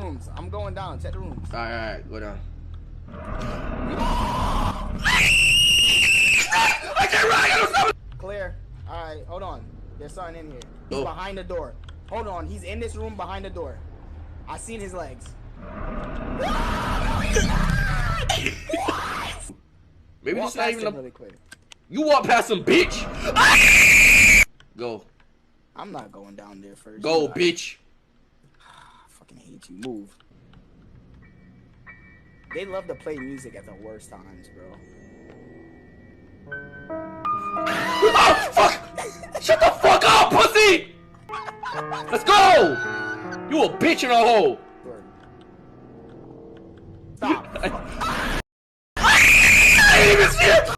rooms. I'm going down. Check the rooms. Alright, go down. I can't run! I got clear. Alright, hold on. There's something in here. He's behind the door. Hold on. He's in this room behind the door. I seen his legs. Maybe Walk this not past even him a... really quick. You walk past him, bitch! Go. I'm not going down there first. Go, bitch. I fucking hate you. Move. They love to play music at the worst times, bro. Oh, fuck! Shut the fuck up, pussy! Let's go! You a bitch in a hole. Stop. I didn't even see it!